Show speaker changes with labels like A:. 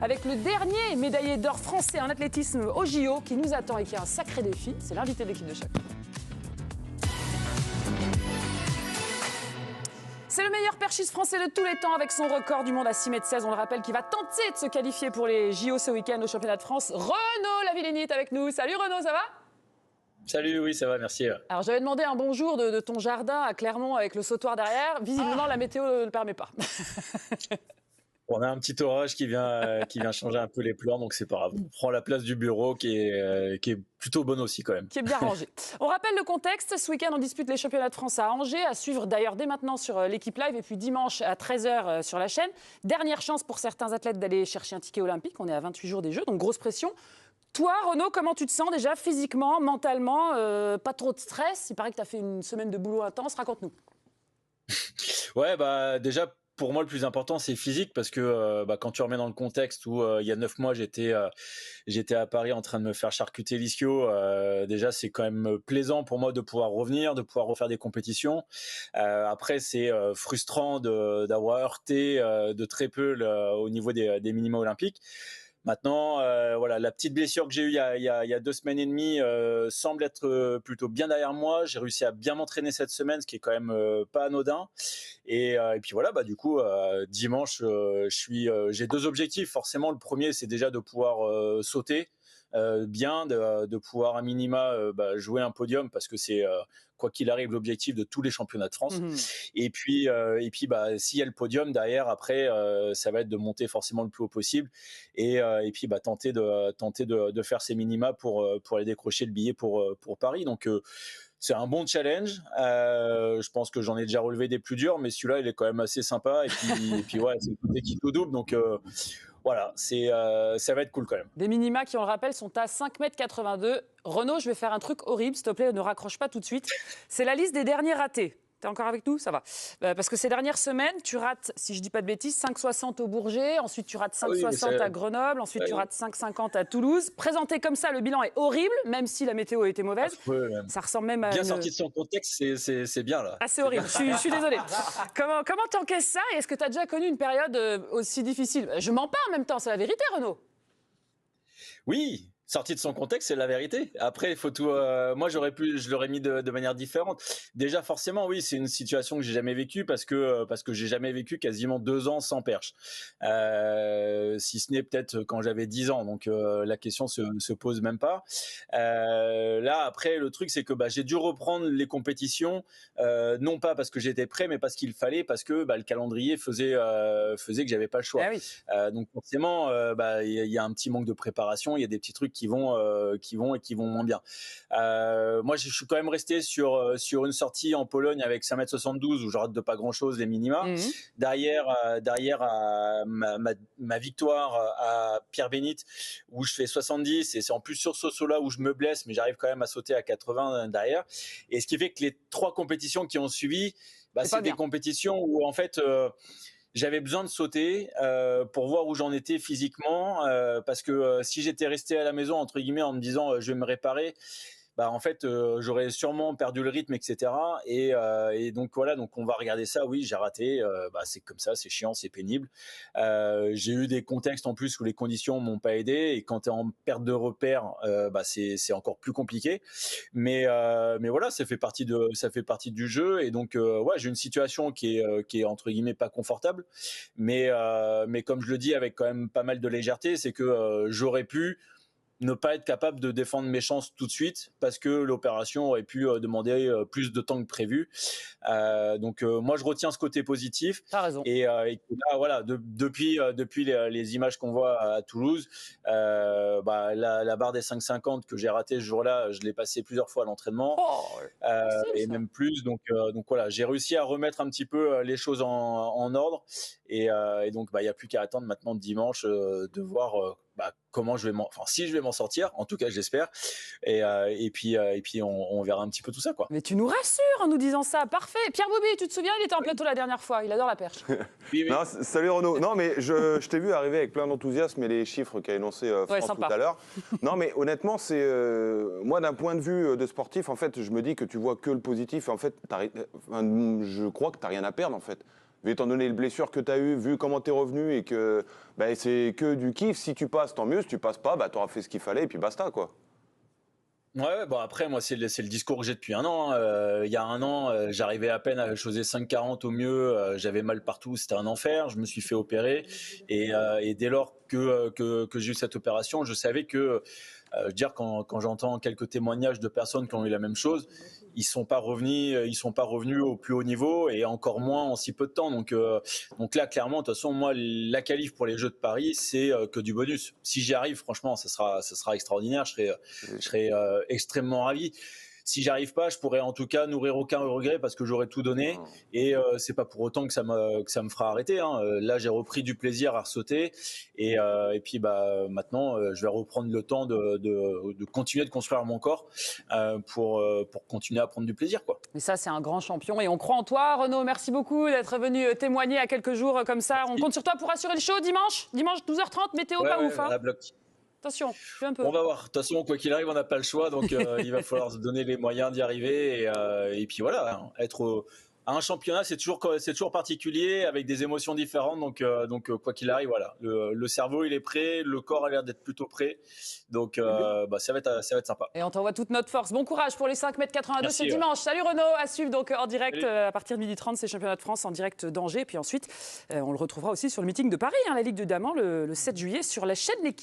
A: avec le dernier médaillé d'or français en athlétisme au JO qui nous attend et qui a un sacré défi. C'est l'invité de l'équipe de choc. C'est le meilleur perchiste français de tous les temps avec son record du monde à 6,16 m. On le rappelle, qui va tenter de se qualifier pour les JO ce week-end au championnat de France. Renaud Lavillenie est avec nous. Salut Renaud, ça va ?
B: Salut, oui, ça va, merci.
A: Alors j'avais demandé un bonjour de ton jardin à Clermont avec le sautoir derrière. Visiblement, la météo ne le permet pas.
B: On a un petit orage qui vient changer un peu les plans, donc c'est pas grave. On prend la place du bureau qui est plutôt bonne aussi quand même.
A: Qui est bien rangé. On rappelle le contexte. Ce week-end, on dispute les championnats de France à Angers, à suivre d'ailleurs dès maintenant sur l'équipe live et puis dimanche à 13h sur la chaîne. Dernière chance pour certains athlètes d'aller chercher un ticket olympique. On est à 28 jours des Jeux, donc grosse pression. Toi, Renaud, comment tu te sens déjà physiquement, mentalement, pas trop de stress? Il paraît que tu as fait une semaine de boulot intense. Raconte-nous.
B: Ouais, bah déjà, pour moi, le plus important, c'est physique parce que quand tu remets dans le contexte où il y a 9 mois, j'étais à Paris en train de me faire charcuter l'ischio. Déjà, c'est quand même plaisant pour moi de pouvoir revenir, de pouvoir refaire des compétitions. Après, c'est frustrant d'avoir heurté de très peu au niveau des minima olympiques. Maintenant, voilà, la petite blessure que j'ai eue il y a 2 semaines et demie semble être plutôt bien derrière moi. J'ai réussi à bien m'entraîner cette semaine, ce qui est quand même pas anodin. Et puis voilà, du coup, dimanche, j'ai 2 objectifs. Forcément, le premier, c'est déjà de pouvoir sauter bien, de pouvoir à minima jouer un podium parce que c'est quoi qu'il arrive l'objectif de tous les championnats de France. Et puis s'il y a le podium derrière, après ça va être de monter forcément le plus haut possible et puis tenter de faire ces minima pour aller décrocher le billet pour Paris. Donc c'est un bon challenge. Je pense que j'en ai déjà relevé des plus durs, mais celui-là, il est quand même assez sympa. Et puis ouais, c'est le côté qui au double. Donc voilà, ça va être cool quand même.
A: Des minima qui, on le rappelle, sont à 5,82 m. Renaud, je vais faire un truc horrible, s'il te plaît, ne raccroche pas tout de suite. C'est la liste des derniers ratés. T'es encore avec nous? Ça va. Parce que ces dernières semaines, tu rates, si je dis pas de bêtises, 5,60 au Bourget, ensuite tu rates 5,60 à Grenoble, ensuite tu rates 5,50 à Toulouse. Présenté comme ça, le bilan est horrible, même si la météo a été mauvaise. Ça ressemble même à
B: bien sorti de son contexte, c'est bien là.
A: Ah, c'est horrible, je suis désolée. Comment t'encaisses ça et est-ce que tu as déjà connu une période aussi difficile? Je mens pas en même temps, c'est la vérité, Renaud.
B: Oui. Sorti de son contexte, c'est la vérité. Après, il faut tout. Moi, je l'aurais mis de manière différente. Déjà, forcément, oui, c'est une situation que j'ai jamais vécue parce que j'ai jamais vécu quasiment 2 ans sans perche. Si ce n'est peut-être quand j'avais 10 ans. Donc la question se pose même pas. Là, après, le truc, c'est que j'ai dû reprendre les compétitions, non pas parce que j'étais prêt, mais parce qu'il fallait, parce que le calendrier faisait que j'avais pas le choix.
A: Ah oui.
B: Donc forcément, il y a un petit manque de préparation. Il y a des petits trucs qui vont moins bien. Moi, je suis quand même resté sur une sortie en Pologne avec 5,72 m où je rate de pas grand-chose les minima. Derrière ma victoire à Pierre-Bénite où je fais 70 et c'est en plus sur ce saut-là où je me blesse, mais j'arrive quand même à sauter à 80 derrière. Et ce qui fait que les 3 compétitions qui ont suivi, c'est des compétitions où en fait j'avais besoin de sauter pour voir où j'en étais physiquement parce que si j'étais resté à la maison entre guillemets en me disant je vais me réparer, en fait j'aurais sûrement perdu le rythme, etc. Et donc voilà, donc on va regarder ça. Oui, j'ai raté, c'est comme ça, c'est chiant, c'est pénible. J'ai eu des contextes en plus où les conditions m'ont pas aidé et quand tu es en perte de repère, c'est encore plus compliqué. Mais voilà, ça fait partie du jeu et donc ouais, j'ai une situation qui est entre guillemets pas confortable, mais comme je le dis avec quand même pas mal de légèreté, c'est que j'aurais pu ne pas être capable de défendre mes chances tout de suite parce que l'opération aurait pu demander plus de temps que prévu. Donc moi je retiens ce côté positif.
A: T'as raison.
B: Et là voilà, depuis les images qu'on voit à Toulouse, la barre des 5,50 que j'ai raté ce jour-là, je l'ai passé plusieurs fois à l'entraînement et même plus. Donc voilà, j'ai réussi à remettre un petit peu les choses en ordre et donc il y a plus qu'à attendre maintenant dimanche de voir comment si je vais m'en sortir, en tout cas j'espère, et puis on verra un petit peu tout ça quoi.
A: Mais tu nous rassures en nous disant ça, parfait. Pierre Bobby, tu te souviens, il était en plateau la dernière fois, il adore la perche.
B: Oui.
C: Non, salut Renaud. Non mais je t'ai vu arriver avec plein d'enthousiasme et les chiffres qu'a énoncé France tout à l'heure. Non mais honnêtement, c'est moi d'un point de vue de sportif, en fait, je me dis que tu vois que le positif. En fait, je crois que t'as rien à perdre en fait. vu étant donné les blessures que tu as eues, vu comment tu es revenu et que bah, c'est que du kiff. Si tu passes, tant mieux. Si tu passes pas, bah, tu auras fait ce qu'il fallait et puis basta, quoi.
B: Ouais, bon après, moi, c'est le discours que j'ai depuis un an. Il y a un an, j'arrivais à peine à choser 5,40 au mieux. J'avais mal partout, c'était un enfer. Je me suis fait opérer. Et dès lors que j'ai eu cette opération, je savais que, je veux dire, quand j'entends quelques témoignages de personnes qui ont eu la même chose, ils sont pas revenus au plus haut niveau et encore moins en si peu de temps. Donc là, clairement, de toute façon, moi, la qualif pour les Jeux de Paris, c'est que du bonus. Si j'y arrive, franchement, ça sera extraordinaire. Je serai extrêmement ravi. Si j'arrive pas, je pourrais en tout cas nourrir aucun regret parce que j'aurais tout donné et c'est pas pour autant que ça me fera arrêter. Hein. Là, j'ai repris du plaisir à ressauter et puis bah maintenant, je vais reprendre le temps de continuer de construire mon corps pour continuer à prendre du plaisir, quoi.
A: Mais ça, c'est un grand champion et on croit en toi, Renaud. Merci beaucoup d'être venu témoigner à quelques jours comme ça.
B: Merci.
A: On compte sur toi pour assurer le show dimanche 12h30, météo pas ouf. Hein.
B: À bloc.
A: Attention, fais un peu.
B: On va voir. De toute façon, quoi qu'il arrive, on n'a pas le choix. Donc, il va falloir se donner les moyens d'y arriver. Et puis voilà, hein, à un championnat, c'est toujours particulier, avec des émotions différentes. Donc quoi qu'il arrive, voilà. Le cerveau, il est prêt. Le corps a l'air d'être plutôt prêt. Donc, ça va être sympa.
A: Et on t'envoie toute notre force. Bon courage pour les 5,82 m ce dimanche. Salut Renaud, à suivre donc en direct à partir de 12h30, c'est Championnat de France en direct d'Angers. Puis ensuite, on le retrouvera aussi sur le meeting de Paris, hein, la Ligue de Daman, le 7 juillet, sur la chaîne L'Équipe.